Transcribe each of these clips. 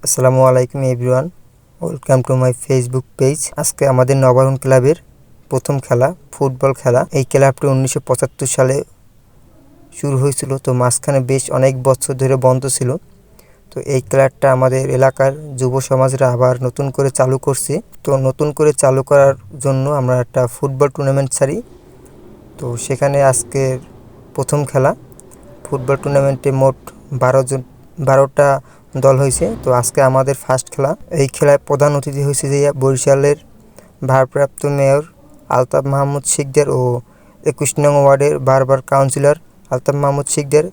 আসসালামু আলাইকুম everyone, welcome to my Facebook page. আজকে আমাদের নবারুণ ক্লাবের প্রথম খেলা, ফুটবল খেলা। এই ক্লাবটি 1975 সালে শুরু হয়েছিল। তো মাঝখানে বেশ অনেক বছর ধরে বন্ধ ছিল। তো এই ক্লাবটা আমাদের এলাকার যুব সমাজরা আবার নতুন করে চালু করছে। তো নতুন করে চালু করার জন্য আমরা একটা ফুটবল টুর্নামেন্ট ছাড়ি। তো সেখানে আজকের প্রথম খেলা। ফুটবল টুর্নামেন্টে মোট 12টা দল হয়েছে। তো আজকে আমাদের ফার্স্ট খেলা। এই খেলায় প্রধান অতিথি হয়েছে যে বরিশালের ভারপ্রাপ্ত মেয়র আলতাফ মাহমুদ শিকদার ও 21 নং ওয়ার্ডের বারবার কাউন্সিলর আলতাফ মাহমুদ শিকদার।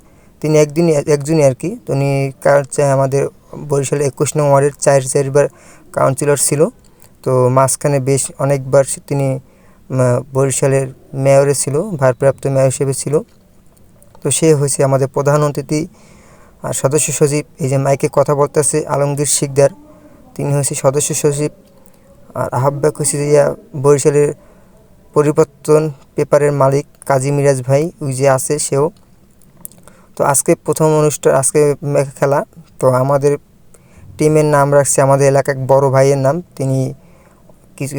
তিনি একজনই আর কি। তো উনি আমাদের বরিশালের 21 নং ওয়ার্ডের চারবার কাউন্সিলর ছিল। তো মাঝখানে বেশ অনেকবার তিনি বরিশালের মেয়রে ছিল, ভারপ্রাপ্ত মেয়র হিসেবে ছিল। তো সে হয়েছে আমাদের প্রধান অতিথি। আর সদস্য সচিব, এই যে মাইকে কথা বলতেছে, আলমগীর শিকদার, তিনি হয়েছে সদস্য সচিব। আর আহ্বায়ক হয়েছে যে বরিশালের পরিবর্তন পেপারের মালিক কাজী মিরাজ ভাই, ওই যে আছে সেও। তো আজকে প্রথম অনুষ্ঠান, আজকে খেলা। তো আমাদের টিমের নাম রাখছে আমাদের এলাকার বড় ভাইয়ের নাম। তিনি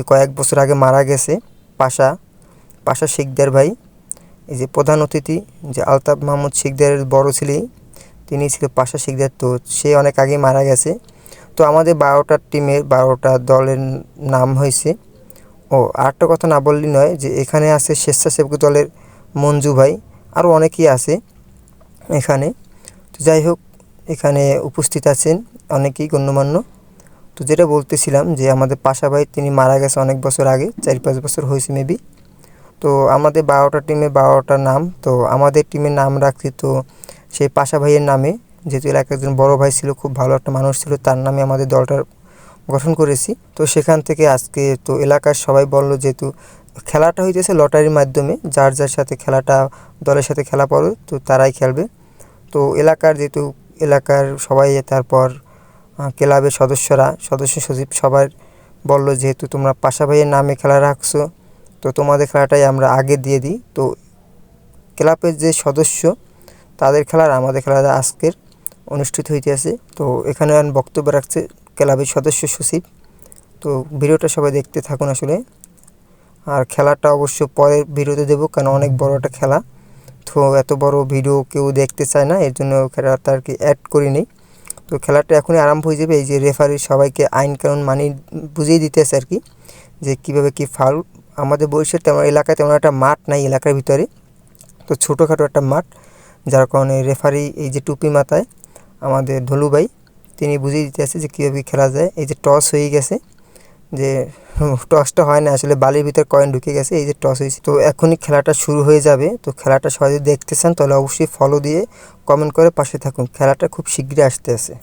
কয়েক বছর আগে মারা গেছে, পাশা শিকদার ভাই। এই যে প্রধান অতিথি যে আলতাফ মাহমুদ শিকদারের বড় ছেলে, তিনি ছিল পাশা শিকদার। তো সে অনেক আগে মারা গেছে। তো আমাদের 12টা টিমের 12টা দলের নাম হয়েছে। ও আরেকটা কথা না বললেই নয়, যে এখানে আছে স্বেচ্ছাসেবক দলের মঞ্জু ভাই, আরও অনেকেই আছে এখানে। তো যাই হোক, এখানে উপস্থিত আছেন অনেকেই গণ্যমান্য। তো যেটা বলতেছিলাম, যে আমাদের পাশা ভাই তিনি মারা গেছে অনেক বছর আগে, 4-5 বছর হয়েছে মেবি। তো আমাদের 12টা টিমে 12টা নাম। তো আমাদের টিমের নাম রাখছি তো সেই পাশা ভাইয়ের নামে, যেহেতু এলাকার একজন বড় ভাই ছিল, খুব ভালো একটা মানুষ ছিল, তার নামে আমাদের দলটার গঠন করেছি। তো সেখান থেকে আজকে তো এলাকার সবাই বলল, যেহেতু খেলাটা হইতেছে লটারির মাধ্যমে, যার সাথে খেলাটা দলের সাথে খেলা পড়ে তো তারাই খেলবে। তো যেহেতু এলাকার সবাই, তারপর ক্লাবের সদস্যরা, সদস্য সচিব সবাই বলল, যেহেতু তোমরা পাশা ভাইয়ের নামে খেলা রাখছো, তো তোমাদের খেলাটাই আমরা আগে দিয়ে দিই। তো ক্লাবের যে সদস্য, তাদের খেলার আমাদের খেলাটা আজকের অনুষ্ঠিত হইতেছে। তো এখানে বক্তব্য রাখছে ক্লাবের সদস্য সচিব। তো ভিডিওটা সবাই দেখতে থাকুন আসলে। আর খেলাটা অবশ্য পরের ভিডিওতে দেবো, কারণ অনেক বড় একটা খেলা। তো এত বড় ভিডিও কেউ দেখতে চায় না, এর জন্য খেলাটা আর কি অ্যাড করিনি। তো খেলাটা এখনই আরম্ভ হয়ে যাবে। এই যে রেফারি সবাইকে আইন কানুন বুঝিয়ে দিতেছে আর কি, যে কীভাবে কী ফাউল। আমাদের বরিশাল তেমন এলাকায় তেমন একটা মাঠ নাই এলাকার ভিতরে, তো ছোটোখাটো একটা মাঠ, যার কারণে রেফারি এই যে টুপি মাথায় আমাদের ধলু ভাই, তিনি বুঝিয়ে দিতে আছে যে কীভাবে খেলা যায়। এই যে টস হয়ে গেছে, যে টসটা হয় না আসলে, বালির ভিতরে কয়েন ঢুকে গেছে, এই যে টস হয়েছে। তো এখনই খেলাটা শুরু হয়ে যাবে। তো খেলাটা সবাই যদি দেখতে চান তাহলে অবশ্যই ফলো দিয়ে কমেন্ট করে পাশে থাকুন। খেলাটা খুব শীঘ্রই আসতে আছে।